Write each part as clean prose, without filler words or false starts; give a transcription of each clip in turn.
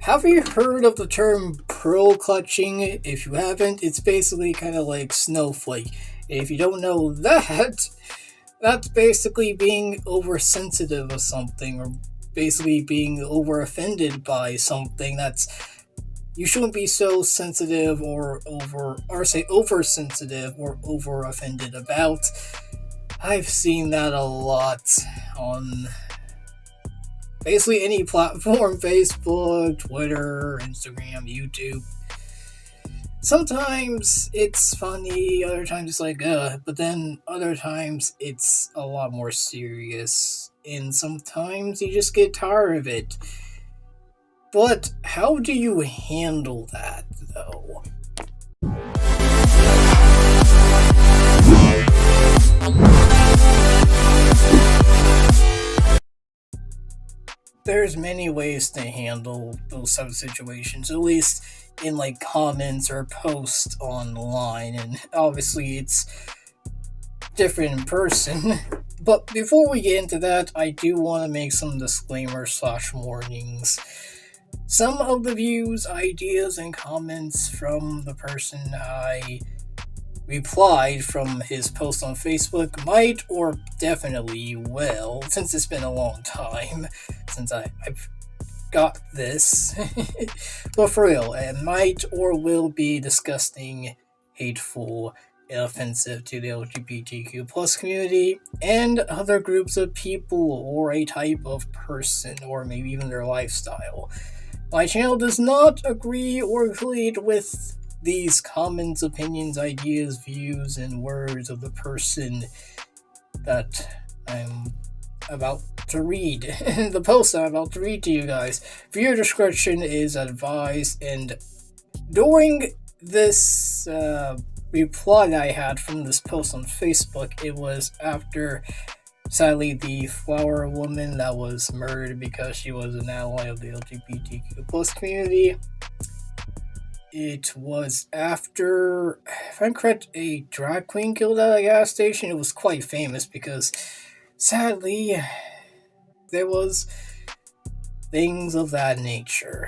Have you heard of the term pearl clutching? If you haven't, it's basically kind of like snowflake. If you don't know that, that's basically being oversensitive of something, or basically being over offended by something. That's you shouldn't be so sensitive or oversensitive or over offended about. I've seen that a lot on basically any platform: Facebook, Twitter, Instagram, YouTube. Sometimes it's funny, other times it's like, but then other times it's a lot more serious, and sometimes you just get tired of it. But how do you handle that, though? There's many ways to handle those type of situations, at least in like comments or posts online, and obviously it's different in person. But before we get into that, I do want to make some disclaimers slash warnings. Some of the views, ideas, and comments from the person I replied from his post on Facebook might or definitely will, since it's been a long time since I've got this. But for real, it might or will be disgusting, hateful, and offensive to the LGBTQ plus community and other groups of people or a type of person or maybe even their lifestyle. My channel does not agree or affiliate with these comments, opinions, ideas, views, and words of the person that I'm about to read. The post I'm about to read to you guys. Viewer discretion is advised, and during this reply that I had from this post on Facebook, it was after, sadly, the flower woman that was murdered because she was an ally of the LGBTQ plus community. It was after, if I'm correct, a drag queen killed at a gas station. It was quite famous because, sadly, there was things of that nature.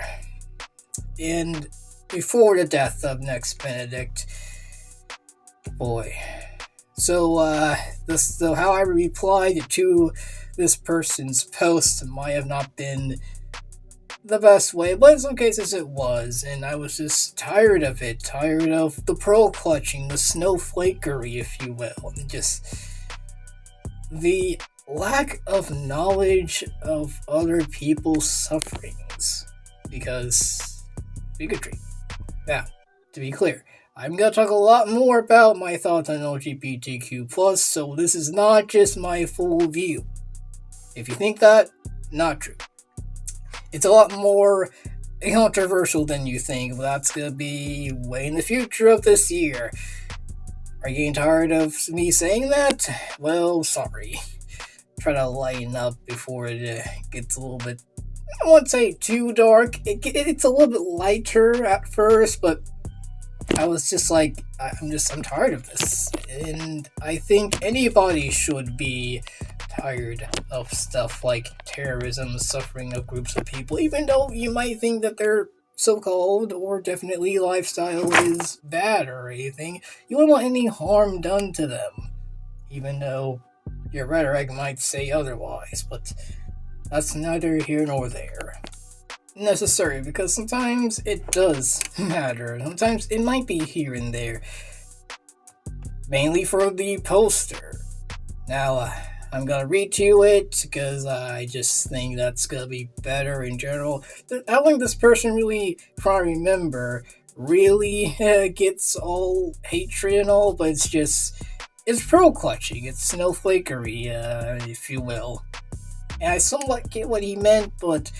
And before the death of Next Benedict, boy. So how I replied to this person's post might have not been the best way, but in some cases it was, and I was just tired of it, tired of the pearl clutching, the snowflakery, if you will, and just the lack of knowledge of other people's sufferings, because bigotry. Now, to be clear, I'm going to talk a lot more about my thoughts on LGBTQ+, so this is not just my full view. If you think that, not true. It's a lot more controversial than you think, but that's going to be way in the future of this year. Are you getting tired of me saying that? Well, sorry. Try to lighten up before it gets a little bit, I won't say too dark. It's a little bit lighter at first, but I was just like, I'm tired of this. And I think anybody should be tired of stuff like terrorism, suffering of groups of people, even though you might think that their so-called or definitely lifestyle is bad or anything. You wouldn't want any harm done to them, even though your rhetoric might say otherwise, but that's neither here nor there. Necessary, because sometimes it does matter. Sometimes it might be here and there. Mainly for the poster. Now, I'm gonna read to you it because I just think that's gonna be better in general. I don't think this person really, if I remember, really gets all hatred and all, but it's pearl clutching, it's snowflakery, if you will. And I somewhat get what he meant, but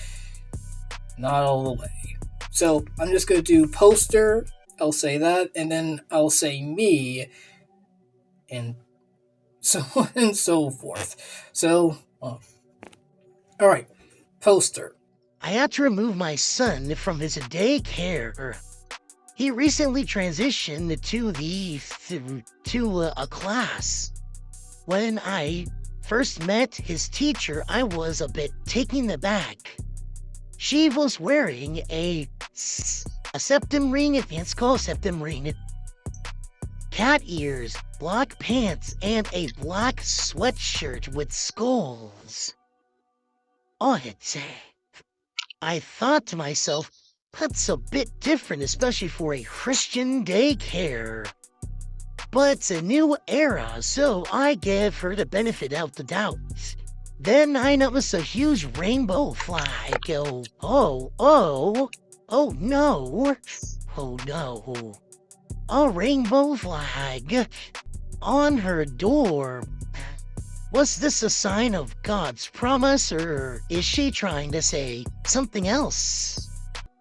not all the way. So I'm just gonna do poster, I'll say that, and then I'll say me, and so on and so forth. So, alright, poster. I had to remove my son from his daycare. He recently transitioned to a class. When I first met his teacher, I was a bit taken aback. She was wearing a septum ring, if it's called septum ring, cat ears, black pants, and a black sweatshirt with skulls on it. I thought to myself, that's a bit different, especially for a Christian daycare. But it's a new era, so I gave her the benefit of the doubt. Then I noticed a huge rainbow flag. Oh no. A rainbow flag on her door. Was this a sign of God's promise, or is she trying to say something else?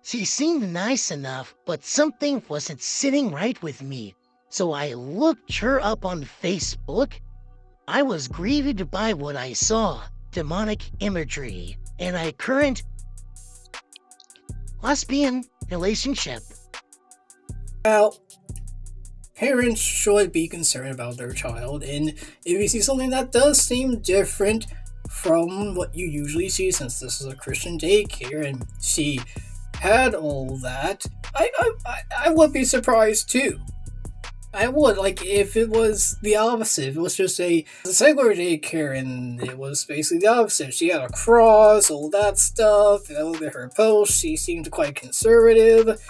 She seemed nice enough, but something wasn't sitting right with me. So I looked her up on Facebook. I was grieved by what I saw, demonic imagery, and a current lesbian relationship. Now, parents should be concerned about their child, and if you see something that does seem different from what you usually see, since this is a Christian daycare and she had all that, I would be surprised too. I would, like, if it was the opposite. If it was just a secular daycare and it was basically the opposite. She had a cross, all that stuff. I looked at her post, she seemed quite conservative.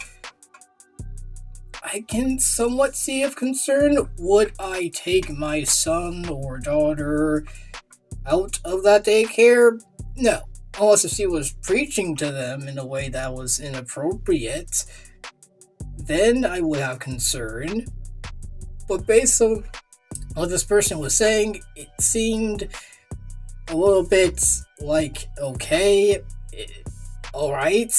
I can somewhat see if concerned. Would I take my son or daughter out of that daycare? No. Unless if she was preaching to them in a way that was inappropriate, then I would have concern. But based on what this person was saying, it seemed a little bit like, okay, alright,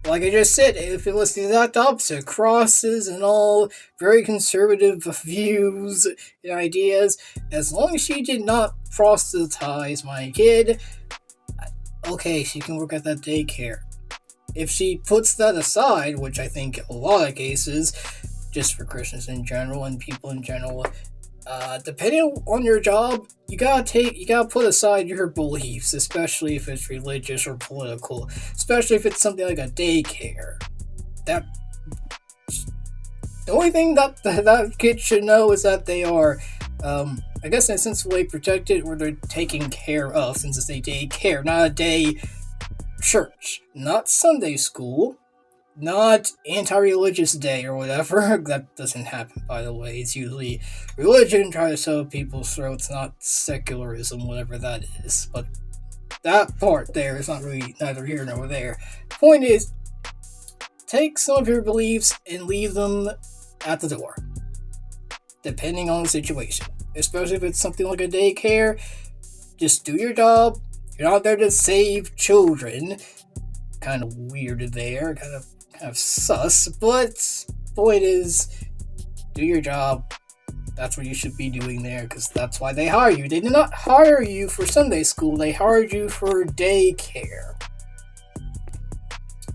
like I just said, if it was the exact opposite, crosses and all, very conservative views and ideas, as long as she did not proselytize my kid, okay, she can work at that daycare. If she puts that aside, which I think a lot of cases, just for Christians in general and people in general, depending on your job, you gotta put aside your beliefs, especially if it's religious or political, especially if it's something like a daycare. The only thing that kid should know is that they are, I guess in a sense, way protected, or they're taken care of, since it's a daycare, not a day church, not Sunday school, not anti-religious day or whatever. That doesn't happen, by the way. It's usually religion trying to shove people's throats, not secularism, whatever that is. But that part there is not really neither here nor there. The point is, take some of your beliefs and leave them at the door, depending on the situation. Especially if it's something like a daycare, just do your job. You're not there to save children. Kind of weird there, kind of sus, but point is, do your job. That's what you should be doing there, because that's why they hire you. They did not hire you for Sunday school, they hired you for daycare.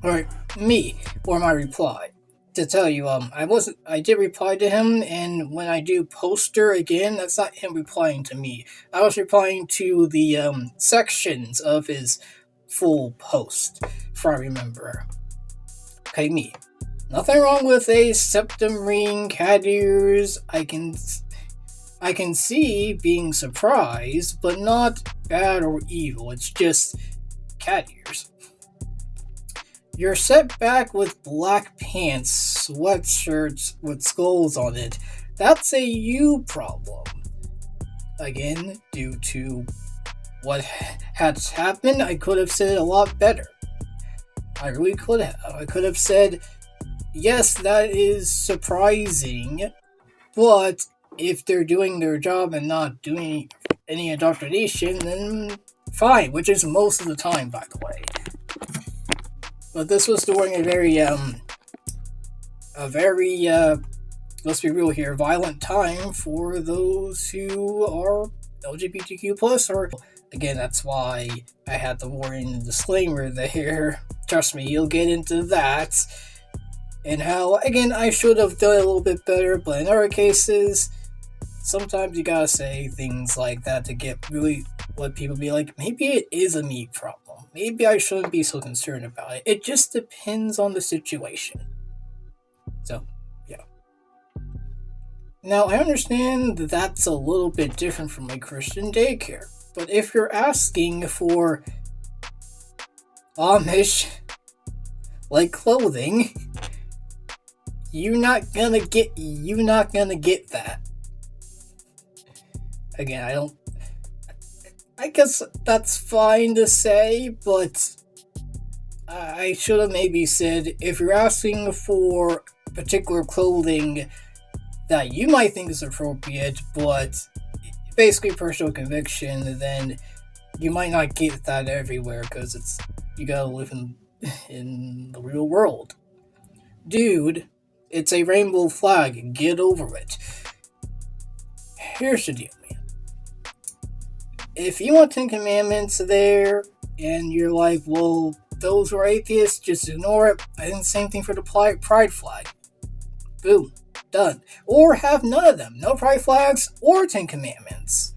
Alright, me, or my reply. To tell you, I did reply to him, and when I do poster again, that's not him replying to me. I was replying to the, sections of his full post, if I remember. Okay, me. Nothing wrong with a septum ring, cat ears. I can see being surprised, but not bad or evil. It's just cat ears. You're set back with black pants, sweatshirts with skulls on it. That's a you problem. Again, due to what has happened, I could have said it a lot better. I really could have. I could have said, yes, that is surprising, but if they're doing their job and not doing any indoctrination, then fine, which is most of the time, by the way. But this was during a very, let's be real here, violent time for those who are LGBTQ+, or, again, that's why I had the warning and disclaimer there. Trust me, you'll get into that. And how, again, I should have done it a little bit better, but in other cases, sometimes you gotta say things like that to get really let people be like, maybe it is a me problem. maybe I shouldn't be so concerned about it. It just depends on the situation. So, yeah. Now, I understand that that's a little bit different from like Christian daycare, but if you're asking for Amish like clothing, you're not gonna get that. Again, I guess that's fine to say, but I should have maybe said if you're asking for particular clothing that you might think is appropriate, but basically personal conviction, then you might not get that everywhere because you gotta live in the real world. Dude, it's a rainbow flag. Get over it. Here's the deal, man. If you want 10 Commandments there, and you're like, well, those were atheists, just ignore it. I think the same thing for the pride flag. Boom. Done. Or have none of them. No pride flags or 10 Commandments.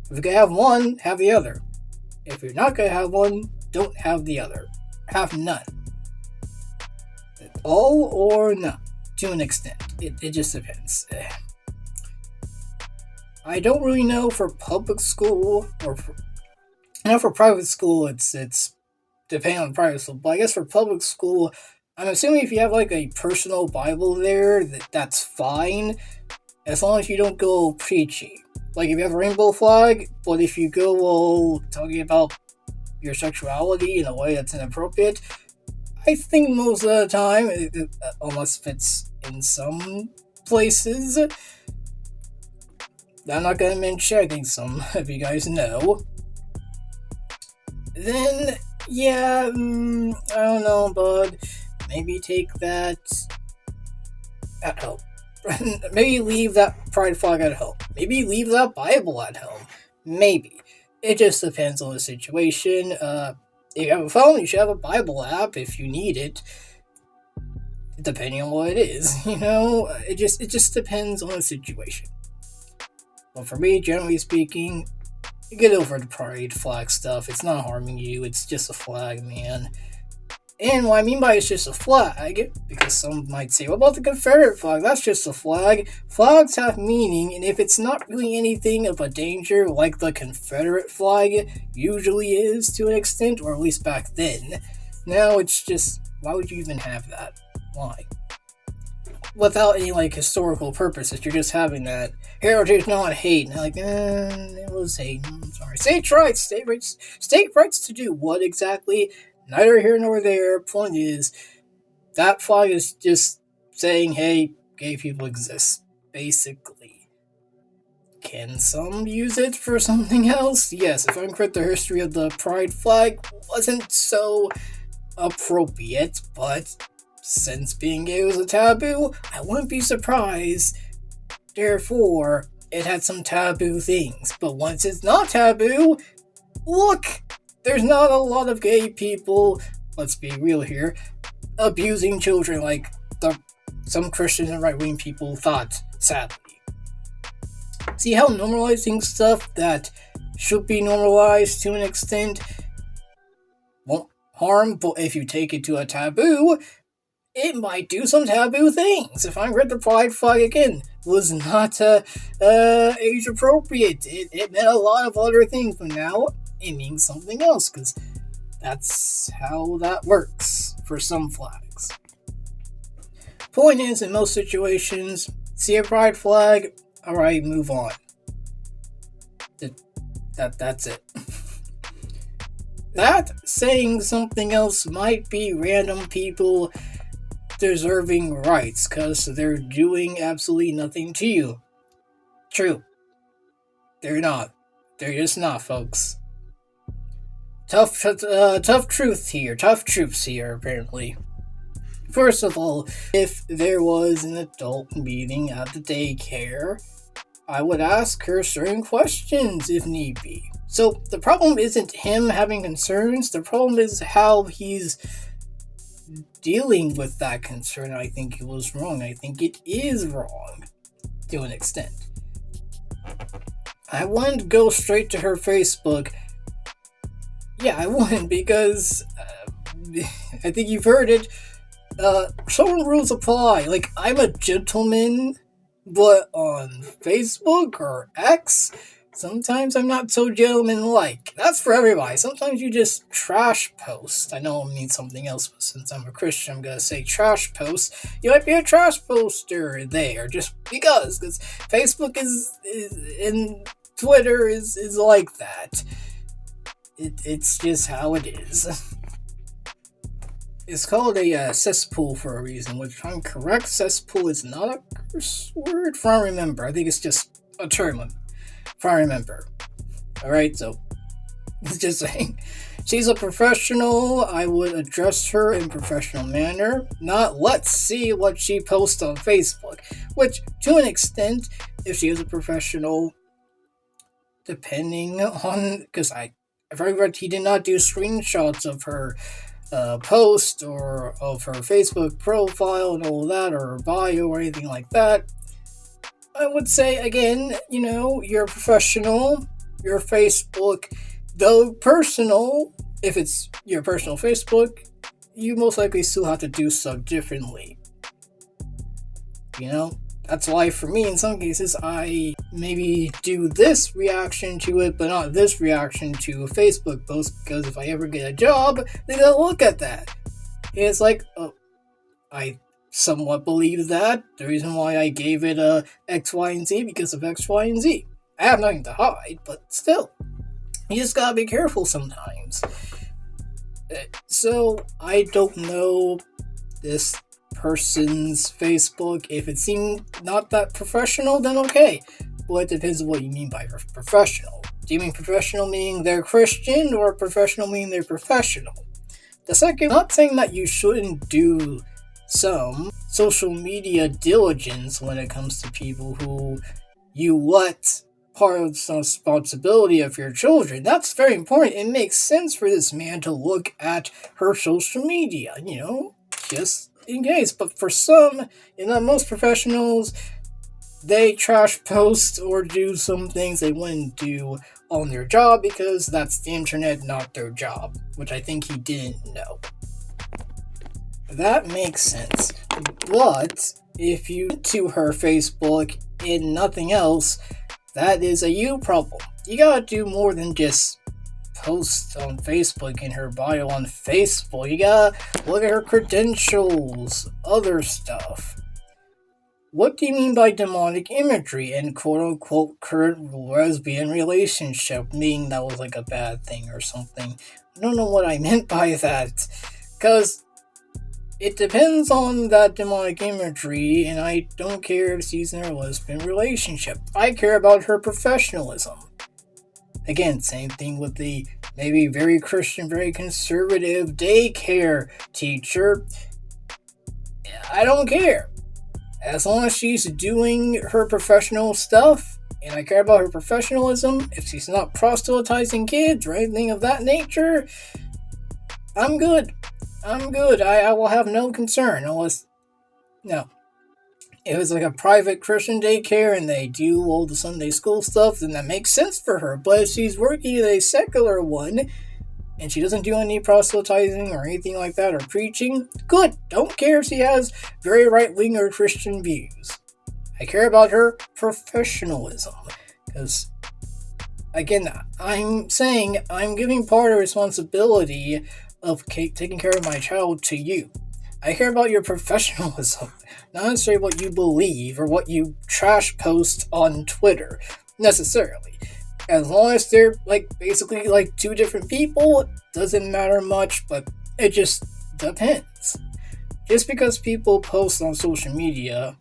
If you're going to have one, have the other. If you're not going to have one, don't have the other. Have none. All or none, to an extent. It just depends. I don't really know for public school, or for private school, it's depending on private school, but I guess for public school, I'm assuming if you have like a personal Bible there, that's fine, as long as you don't go preachy. Like if you have a rainbow flag, but if you go talking about your sexuality in a way that's inappropriate, I think most of the time, unless it's in some places, I'm not gonna mention, I think some of you guys know, then, yeah, I don't know, bud, maybe take that at home. Maybe leave that pride flag at home. Maybe leave that Bible at home. Maybe. It just depends on the situation. If you have a phone, you should have a Bible app if you need it. Depending on what it is, it just depends on the situation. But for me, generally speaking, get over the pride flag stuff. It's not harming you. It's just a flag, man. And what I mean by it's just a flag, because some might say, what about the Confederate flag? That's just a flag. Flags have meaning, and if it's not really anything of a danger like the Confederate flag usually is to an extent, or at least back then, now it's just, why would you even have that? Why? Without any, historical purposes, you're just having that heritage, not hate. And it was hate. I'm sorry. State rights to do what exactly? Neither here nor there. Point is, that flag is just saying, hey, gay people exist, basically. Can some use it for something else? Yes, if I'm correct, the history of the pride flag wasn't so appropriate, but since being gay was a taboo, I wouldn't be surprised. Therefore, it had some taboo things. But once it's not taboo, look! There's not a lot of gay people, let's be real here, abusing children like some Christian and right-wing people thought, sadly. See how normalizing stuff that should be normalized to an extent won't harm, but if you take it to a taboo, it might do some taboo things. If I read the pride flag again, was not age appropriate. It meant a lot of other things, but now it means something else, because that's how that works for some flags. Point is, in most situations, see a pride flag, alright, move on. That's it. That saying something else might be random people deserving rights, because they're doing absolutely nothing to you. True. They're not. They're just not, folks. Tough truths here, apparently. First of all, if there was an adult meeting at the daycare, I would ask her certain questions if need be. So, the problem isn't him having concerns, the problem is how he's dealing with that concern. I think it was wrong. I think it is wrong, to an extent. I wanted to go straight to her Facebook Yeah, I wouldn't because I think you've heard it. Certain rules apply. Like, I'm a gentleman, but on Facebook or X, sometimes I'm not so gentleman-like. That's for everybody. Sometimes you just trash post. I know it means something else, but since I'm a Christian, I'm gonna say trash post. You might be a trash poster there, just because Facebook is and Twitter is like that. It's just how it is. It's called a cesspool for a reason, which, if I'm correct, cesspool is not a curse word, if I remember. I think it's just a term, if I remember. Alright, so, just saying. She's a professional. I would address her in professional manner, not let's see what she posts on Facebook, which, to an extent, if she is a professional, depending on, because if I read, he did not do screenshots of her post or of her Facebook profile and all that, or her bio or anything like that. I would say, again, you're a professional. Your Facebook, though personal, if it's your personal Facebook, you most likely still have to do stuff differently. That's why, for me, in some cases, I maybe do this reaction to it, but not this reaction to a Facebook post, because if I ever get a job, they gotta look at that. And it's like, oh, I somewhat believe that. The reason why I gave it a X, Y, and Z, because of X, Y, and Z. I have nothing to hide, but still. You just gotta be careful sometimes. So, I don't know this person's Facebook. If it seemed not that professional, then okay. Well, it depends on what you mean by professional. Do you mean professional meaning they're Christian, or professional meaning they're professional? The second, I'm not saying that you shouldn't do some social media diligence when it comes to people who you let part of the responsibility of your children. That's very important. It makes sense for this man to look at her social media, just in case. But for some, most professionals, they trash post or do some things they wouldn't do on their job because that's the internet, not their job, which I think he didn't know. That makes sense. But if you to her Facebook and nothing else, that is a you problem. You gotta do more than just post on Facebook in her bio on Facebook. You gotta look at her credentials, other stuff. What do you mean by demonic imagery and quote-unquote current lesbian relationship, meaning that was like a bad thing or something? I don't know what I meant by that, because it depends on that demonic imagery, and I don't care if she's in a lesbian relationship. I care about her professionalism. Again, same thing with the maybe very Christian, very conservative daycare teacher. I don't care. As long as she's doing her professional stuff, and I care about her professionalism, if she's not proselytizing kids or anything of that nature, I'm good. I will have no concern unless, no. If it's like a private Christian daycare and they do all the Sunday school stuff, then that makes sense for her. But if she's working at a secular one and she doesn't do any proselytizing or anything like that or preaching, good. Don't care if she has very right-wing or Christian views. I care about her professionalism. Because, again, I'm saying I'm giving part of the responsibility of taking care of my child to you. I care about your professionalism, not necessarily what you believe or what you trash post on Twitter, necessarily. As long as they're basically two different people, it doesn't matter much, but it just depends. Just because people post on social media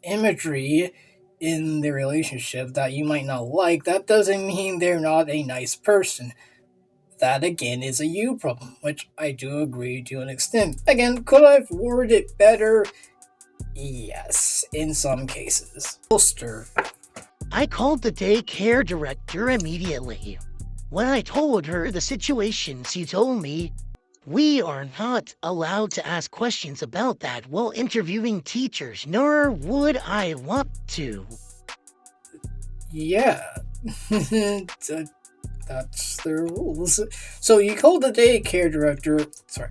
imagery in their relationship that you might not like, that doesn't mean they're not a nice person. That, again, is a you problem, which I do agree to an extent. Again, could I have worded it better? Yes, in some cases. Poster. I called the daycare director immediately. When I told her the situation, she told me, "We are not allowed to ask questions about that while interviewing teachers, nor would I want to." Yeah. That's their rules. So you call the daycare director. Sorry,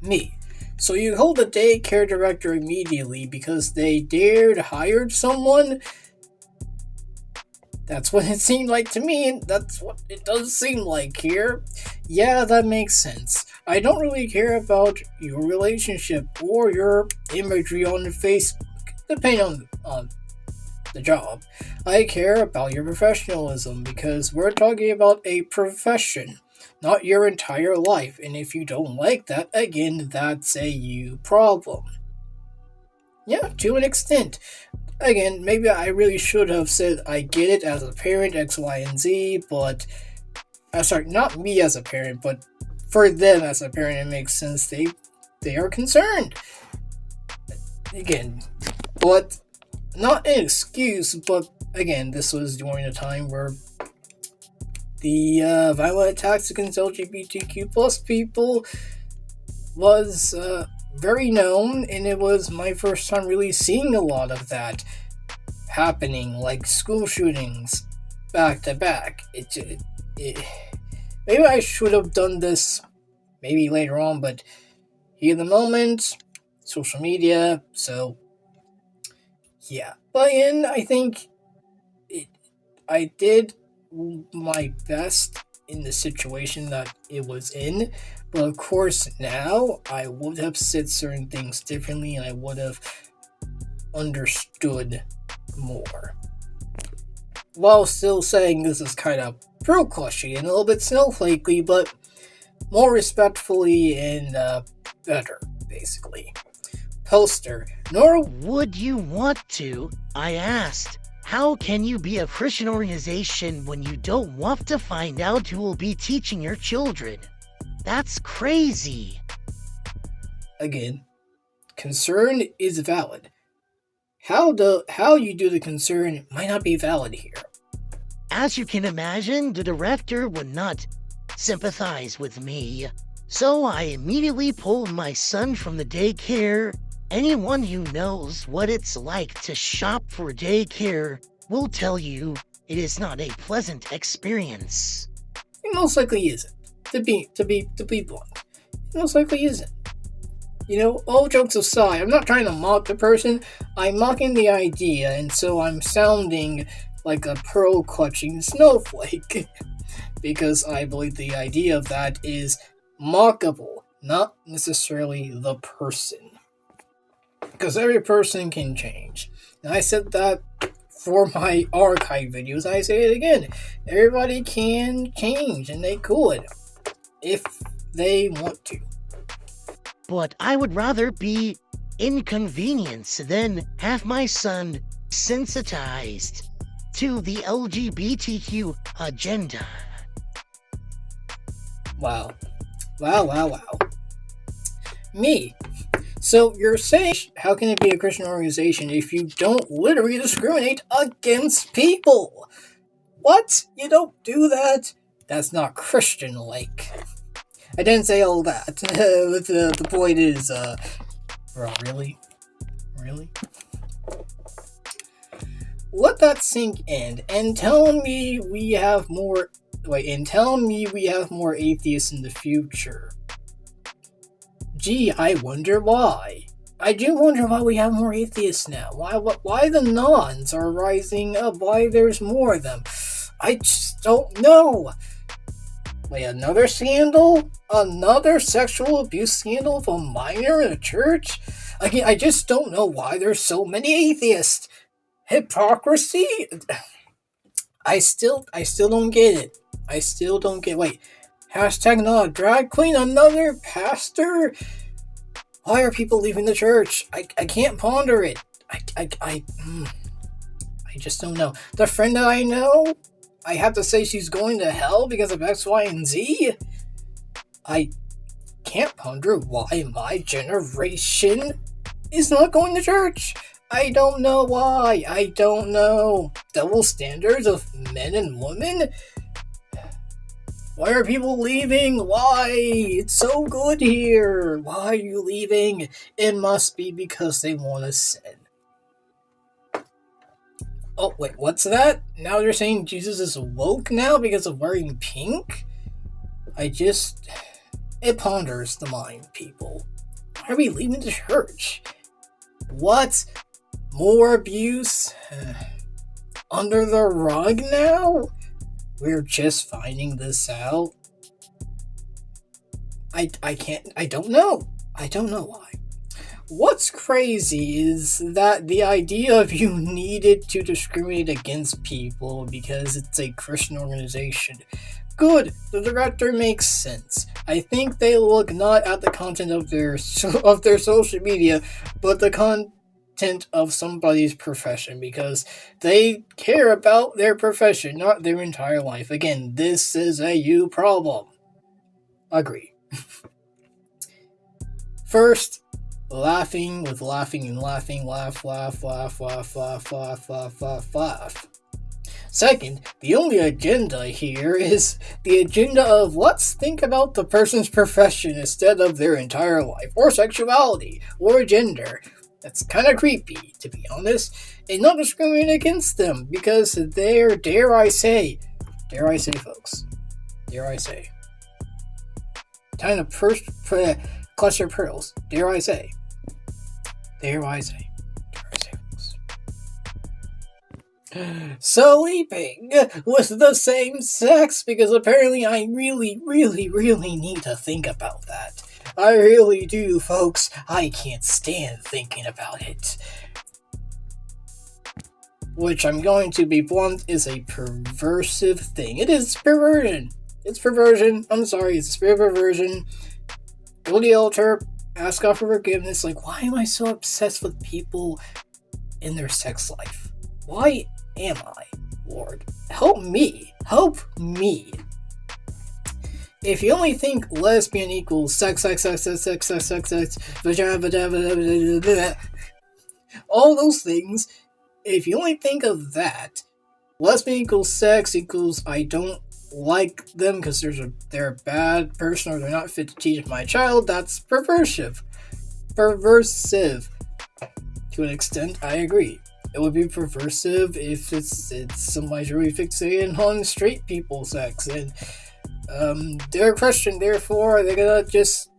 me. So you call the daycare director immediately because they dared hired someone. That's what it seemed like to me, and that's what it does seem like here. Yeah, that makes sense. I don't really care about your relationship or your imagery on Facebook, depending on the job. I care about your professionalism because we're talking about a profession, not your entire life. And if you don't like that, again, that's a you problem. Yeah, to an extent. Again, maybe I really should have said I get it as a parent, X, Y, and Z, but sorry, not me as a parent, but for them as a parent, it makes sense. They are concerned. Again, but not an excuse, but again, this was during a time where the violent attacks against LGBTQ plus people was very known, and it was my first time really seeing a lot of that happening, like school shootings back to back. Maybe I should have done this maybe later on, but here in the moment, social media, so yeah. But again, I think I did my best in the situation that it was in. But of course, now I would have said certain things differently and I would have understood more. While still saying this is kind of pro-cushy and a little bit snowflakey, but more respectfully and better, basically. Poster. Nor would you want to, I asked. How can you be a Christian organization when you don't want to find out who will be teaching your children? That's crazy. Again, concern is valid. How you do the concern might not be valid here. As you can imagine, the director would not sympathize with me. So I immediately pulled my son from the daycare. Anyone who knows what it's like to shop for daycare will tell you it is not a pleasant experience. It most likely isn't. To be blunt, it most likely isn't. You know, all jokes aside, I'm not trying to mock the person. I'm mocking the idea, and so I'm sounding like a pearl-clutching snowflake. Because I believe the idea of that is mockable, not necessarily the person. Because every person can change. And I said that for my archive videos. I say it again. Everybody can change, and they could. If they want to. But I would rather be inconvenienced than have my son sensitized to the LGBTQ agenda. Wow. Me. So you're saying, how can it be a Christian organization if you don't literally discriminate against people? What? You don't do that? That's not Christian-like. I didn't say all that. But the point is, bro, really? Really? Let that sink in, and tell me we have more atheists in the future. Gee, I wonder why. I do wonder why we have more atheists now. Why the nuns are rising up? Why there's more of them? I just don't know. Wait, another scandal? Another sexual abuse scandal of a minor in a church? Again, I just don't know why there's so many atheists. Hypocrisy? I still don't get it. I still don't get. Wait, hashtag not a drag queen. Another pastor. Why are people leaving the church? I can't ponder it. I just don't know. The friend that I know, I have to say she's going to hell because of X, Y, and Z. I can't ponder why my generation is not going to church. I don't know why. I don't know. Double standards of men and women? Why are people leaving? Why? It's so good here. Why are you leaving? It must be because they want to sin. Oh, wait, what's that? Now you're saying Jesus is woke now because of wearing pink? I just. It ponders the mind, people. Why are we leaving the church? What? More abuse? Under the rug now? We're just finding this out? I can't. I don't know. I don't know why. What's crazy is that the idea of you needed to discriminate against people because it's a Christian organization. Good, the director makes sense. I think they look not at the content of their social media, but the content of somebody's profession, because they care about their profession, not their entire life. Again, this is a you problem. Agree. First, laughing with laughing and laughing, laugh, laugh, laugh, laugh, laugh, laugh, laugh, laugh, laugh. Second, the only agenda here is the agenda of let's think about the person's profession instead of their entire life, or sexuality, or gender. That's kind of creepy, to be honest, and not discriminate against them, because they're, dare I say, folks, dare I say, time to clutch your pearls, dare I say, sleeping with the same sex, because apparently I really, really, really need to think about that. I really do, folks. I can't stand thinking about it. Which, I'm going to be blunt, is a perversive thing. It is perversion. It's perversion. I'm sorry, it's a spirit of perversion. Go to the altar, ask God for forgiveness. Like, why am I so obsessed with people in their sex life? Why am I, Lord? Help me. Help me. If you only think lesbian equals sex, vagina, all those things, if you only think of that, lesbian equals sex equals I don't like them because they're a bad person or they're not fit to teach my child, that's perversive. Perversive. To an extent, I agree. It would be perversive if it's somebody's really fixated on straight people sex and they're Christian, therefore they're gonna just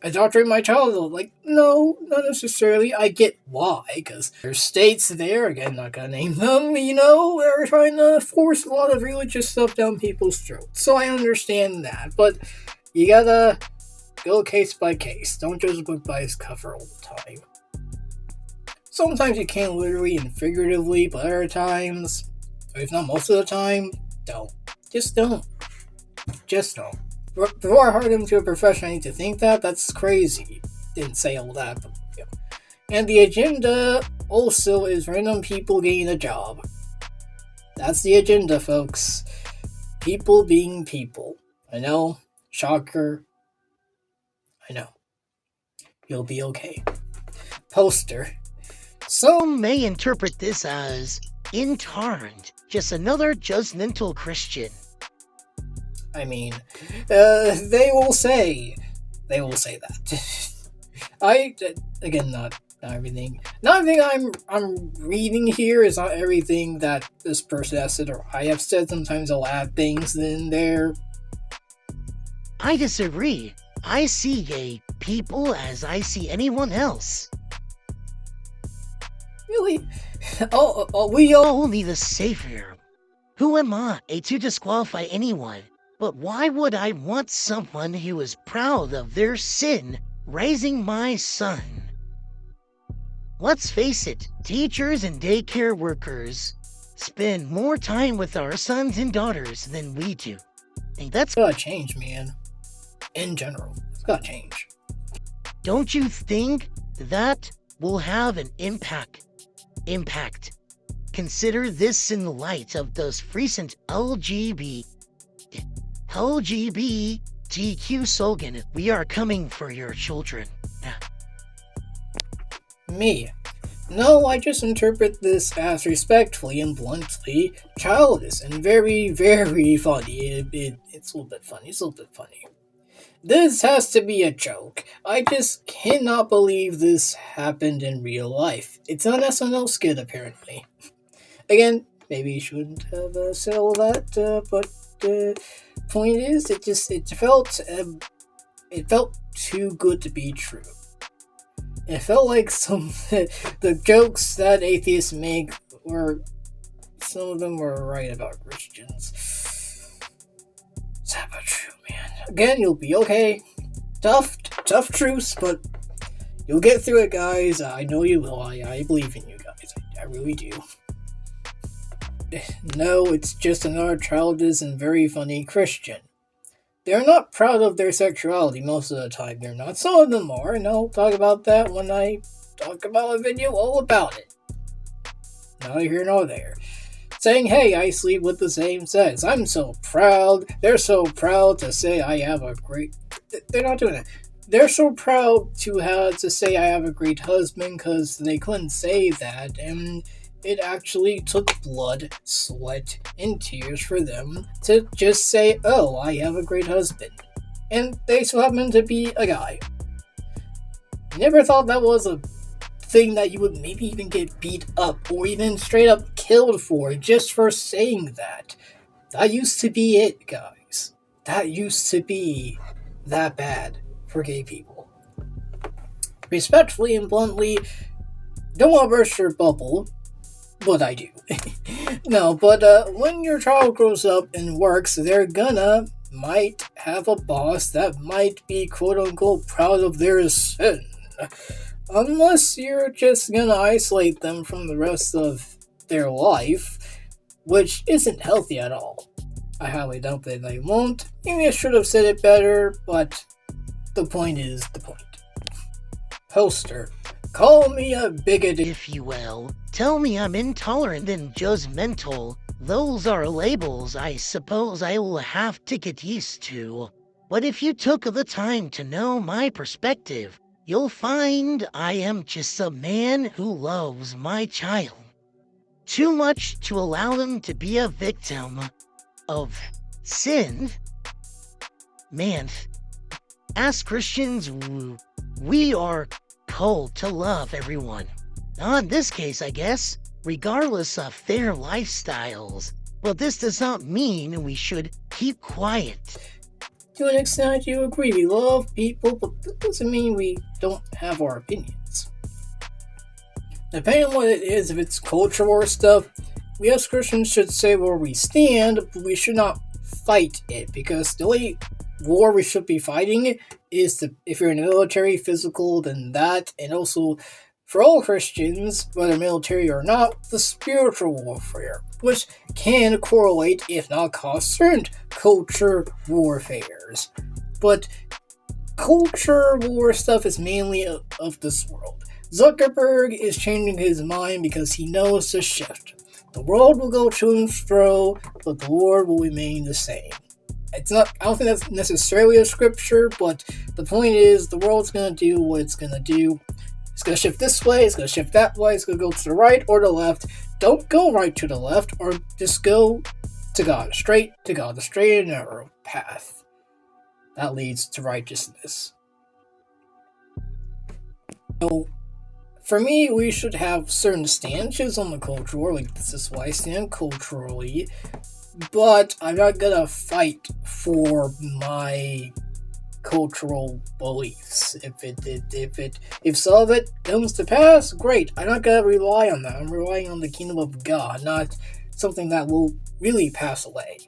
indoctrinate my child. Like, no, not necessarily. I get why, because there's states there, again, not gonna name them, they're trying to force a lot of religious stuff down people's throats. So I understand that, but you gotta go case by case. Don't judge a book by its cover all the time. Sometimes you can literally and figuratively, but other times, if not most of the time, don't. Just don't. Just don't. Before I hired him to a profession, I need to think that. That's crazy. Didn't say all that, but yeah. And the agenda also is random people getting a job. That's the agenda, folks. People being people. I know. Shocker. I know. You'll be okay. Poster. Some may interpret this as intolerant, just another judgmental Christian. I mean, they will say that. Again, not everything. Not everything I'm reading here is not everything that this person has said or I have said. Sometimes I'll add things in there. I disagree. I see gay people as I see anyone else. Really? We all need a savior. Who am I to disqualify anyone? But why would I want someone who is proud of their sin raising my son? Let's face it, teachers and daycare workers spend more time with our sons and daughters than we do. And that's gotta change, man. In general, it's gotta change. Don't you think that will have an impact? Consider this in the light of those recent LGBTQ slogan, we are coming for your children. Me. No, I just interpret this as respectfully and bluntly childish and very, very funny. It's a little bit funny. This has to be a joke. I just cannot believe this happened in real life. It's an SNL skit, apparently. Again, maybe you shouldn't have said all that, but the point is, it felt too good to be true. It felt like some the jokes that atheists make were some of them were right about Christians. Is that about true, man? Again, you'll be okay. Tough truths, but you'll get through it, guys. I know you will. I believe in you guys. I really do. No, it's just another childish and very funny Christian. They're not proud of their sexuality most of the time. They're not. Some of them are, and I'll talk about that when I talk about a video all about it. Neither here nor there. Saying, hey, I sleep with the same sex. I'm so proud. They're so proud to say I have a great... They're not doing it. They're so proud to say I have a great husband because they couldn't say that, and it actually took blood, sweat, and tears for them to just say, oh, I have a great husband. And they so happen to be a guy. Never thought that was a thing that you would maybe even get beat up or even straight up killed for just for saying that. That used to be it, guys. That used to be that bad for gay people. Respectfully and bluntly, don't want to burst your bubble, but I do. No, but when your child grows up and works, they're might have a boss that might be quote-unquote proud of their sin. Unless you're just gonna isolate them from the rest of their life, which isn't healthy at all. I highly doubt that they won't. Maybe I should have said it better, but the point is the point. Poster. Call me a bigot, if you will. Tell me I'm intolerant and judgmental. Those are labels I suppose I will have to get used to. But if you took the time to know my perspective, you'll find I am just a man who loves my child too much to allow them to be a victim of sin. Man, as Christians, we are called to love everyone. Now in this case, I guess, regardless of their lifestyles. But this does not mean we should keep quiet. To an extent, I do agree. We love people, but that doesn't mean we don't have our opinions. Depending on what it is, if it's culture war stuff, we as Christians should say where we stand, but we should not fight it, because the only war we should be fighting is if you're in the military, physical, then that, and also for all Christians, whether military or not, the spiritual warfare, which can correlate, if not cause certain culture warfares. But culture war stuff is mainly of this world. Zuckerberg is changing his mind because he knows the shift. The world will go to and fro, but the Lord will remain the same. I don't think that's necessarily a scripture, but the point is, the world's gonna do what it's gonna do. It's gonna shift this way, it's gonna shift that way, it's gonna go to the right or the left. Don't go right to the left, or just go to God, straight to God, the straight and narrow path that leads to righteousness. So, for me, we should have certain stances on the culture war, like this is why I stand culturally, but I'm not gonna fight for my cultural beliefs. If some of it comes to pass, great. I'm not gonna rely on that. I'm relying on the kingdom of God, not something that will really pass away.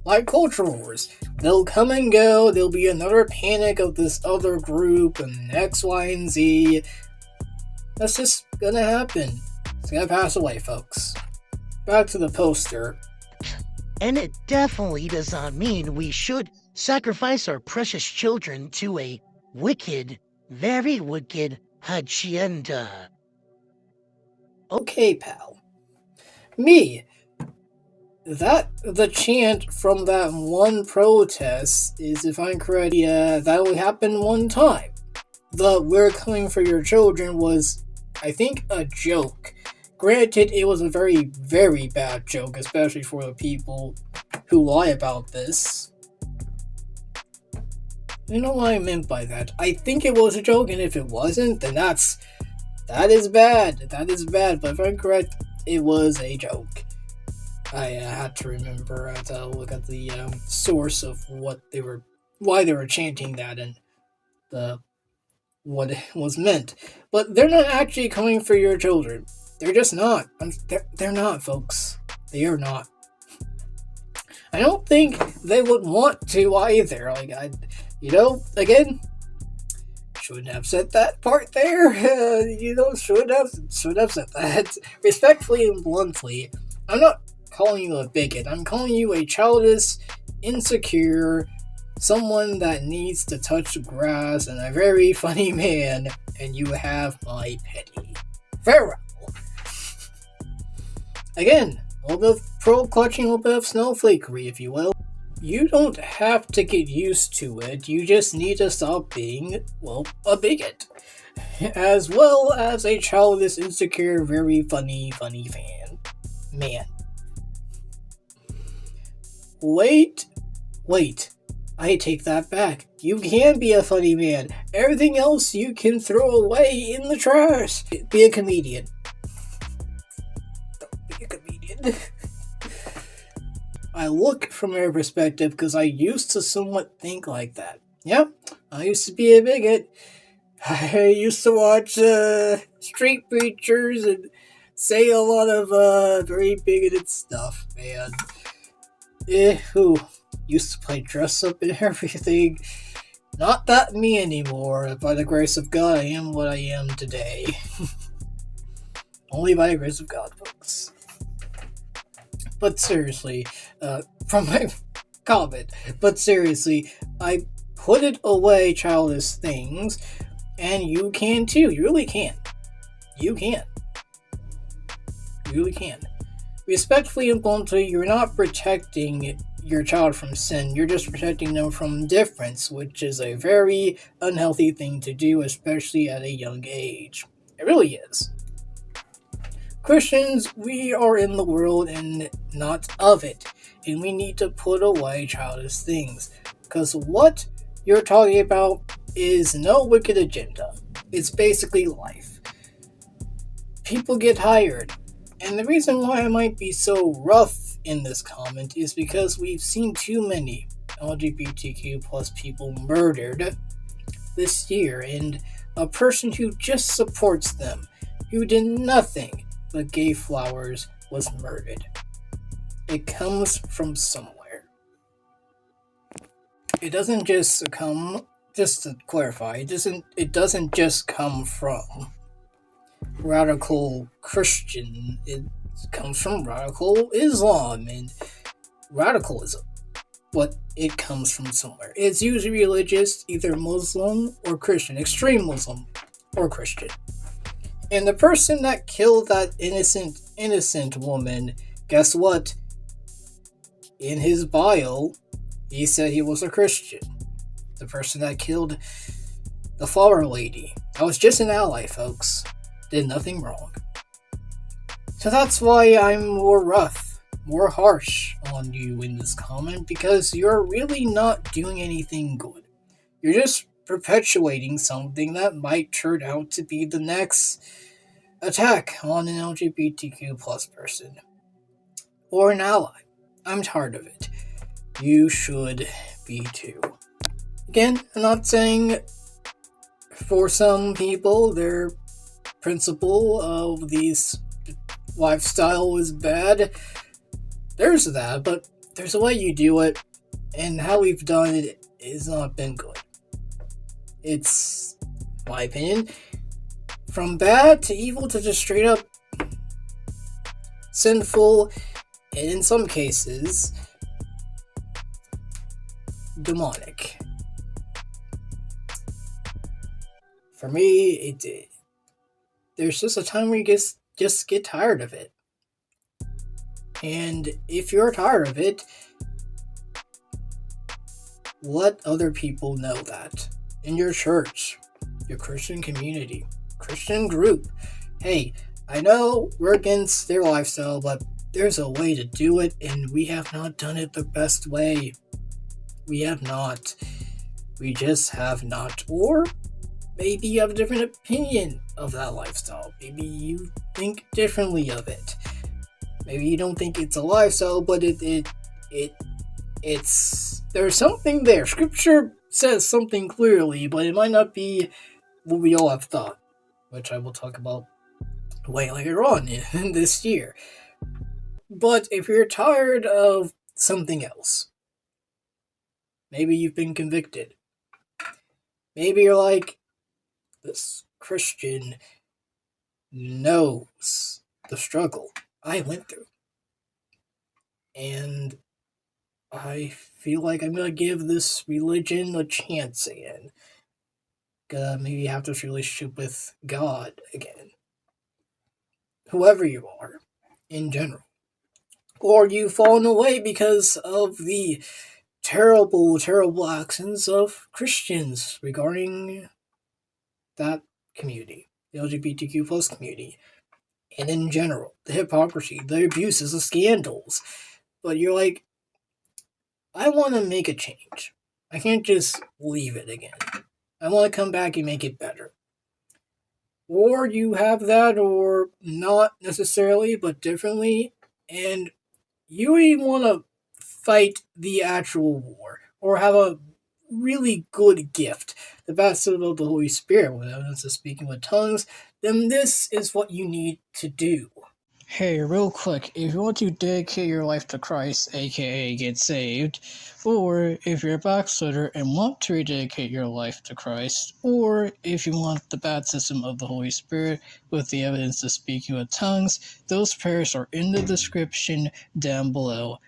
Like culture wars, they'll come and go. There'll be another panic of this other group and X, Y, and Z. That's just gonna happen. It's gonna pass away, folks. Back to the poster. And it definitely does not mean we should sacrifice our precious children to a wicked, very wicked agenda. Okay, pal. Me. The chant from that one protest is, if I'm correct, that only happened one time. The "we're coming for your children" was, I think, a joke. Granted, it was a very, very bad joke, especially for the people who lie about this. You know what I meant by that. I think it was a joke, and if it wasn't, then that's That is bad. That is bad. But if I'm correct, it was a joke. I had to remember. I had to look at the source of why they were chanting that, and the what it was meant. But they're not actually coming for your children. They're just not. They're not, folks. They are not. I don't think they would want to either. Again, shouldn't have said that part there. Should have said that respectfully and bluntly. I'm not calling you a bigot. I'm calling you a childish, insecure, someone that needs to touch grass, and a very funny man. And you have my pity. Farewell. Again, a little bit of pearl clutching, a little bit of snowflakery, if you will. You don't have to get used to it. You just need to stop being, a bigot. As well as a childish, insecure, very funny man. Wait. I take that back. You can be a funny man. Everything else you can throw away in the trash. Be a comedian. Don't be a comedian. I look from their perspective because I used to somewhat think like that. Yep, I used to be a bigot. I used to watch street preachers and say a lot of very bigoted stuff, man. Who used to play dress up and everything. Not that me anymore. By the grace of God, I am what I am today. Only by the grace of God, folks. But seriously, from my comment, I put it away, childish things, and you can too. You really can. You really can. Respectfully and bluntly, you're not protecting your child from sin. You're just protecting them from difference, which is a very unhealthy thing to do, especially at a young age. It really is. Christians, we are in the world and not of it, and we need to put away childish things, because what you're talking about is no wicked agenda. It's basically life. People get tired, and the reason why I might be so rough in this comment is because we've seen too many LGBTQ plus people murdered this year, and a person who just supports them, who did nothing but gave flowers, was murdered. It comes from somewhere. It doesn't just come, just to clarify, it doesn't just come from radical Christian. It comes from radical Islam and radicalism. But it comes from somewhere. It's usually religious, either Muslim or Christian, extreme Muslim or Christian. And the person that killed that innocent woman, guess what? In his bio, he said he was a Christian. The person that killed the flower lady, I was just an ally, folks. Did nothing wrong. So that's why I'm more rough, more harsh on you in this comment, because you're really not doing anything good. You're just perpetuating something that might turn out to be the next attack on an LGBTQ plus person. Or an ally. I'm tired of it. You should be too. Again, I'm not saying for some people their principle of these lifestyle is bad. There's that, but there's a way you do it, and how we've done it has not been good. It's, my opinion, from bad to evil to just straight up sinful, and in some cases, demonic. For me, there's just a time where you just get tired of it. And if you're tired of it, let other people know that. In your church, your Christian community, Christian group. Hey, I know we're against their lifestyle, but there's a way to do it, and we have not done it the best way. We have not. We just have not. Or maybe you have a different opinion of that lifestyle. Maybe you think differently of it. Maybe you don't think it's a lifestyle, but it's there's something there. Scripture says something clearly, but it might not be what we all have thought, which I will talk about way later on in this year. But if you're tired of something else, maybe you've been convicted. Maybe you're like, this Christian knows the struggle I went through. And I feel like I'm gonna give this religion a chance again. Gonna maybe have this relationship with God again. Whoever you are, in general. Or you've fallen away because of the terrible, terrible actions of Christians regarding that community, the LGBTQ plus community, and in general, the hypocrisy, the abuses, the scandals. But you're like, I want to make a change. I can't just leave it again. I want to come back and make it better. Or you have that, or not necessarily, but differently, and you even want to fight the actual war, or have a really good gift, the baptism of the Holy Spirit, with evidence of speaking with tongues, then this is what you need to do. Hey, real quick, if you want to dedicate your life to Christ, aka get saved, or if you're a backslider and want to rededicate your life to Christ, or if you want the baptism of the Holy Spirit with the evidence of speaking with tongues, those prayers are in the description down below.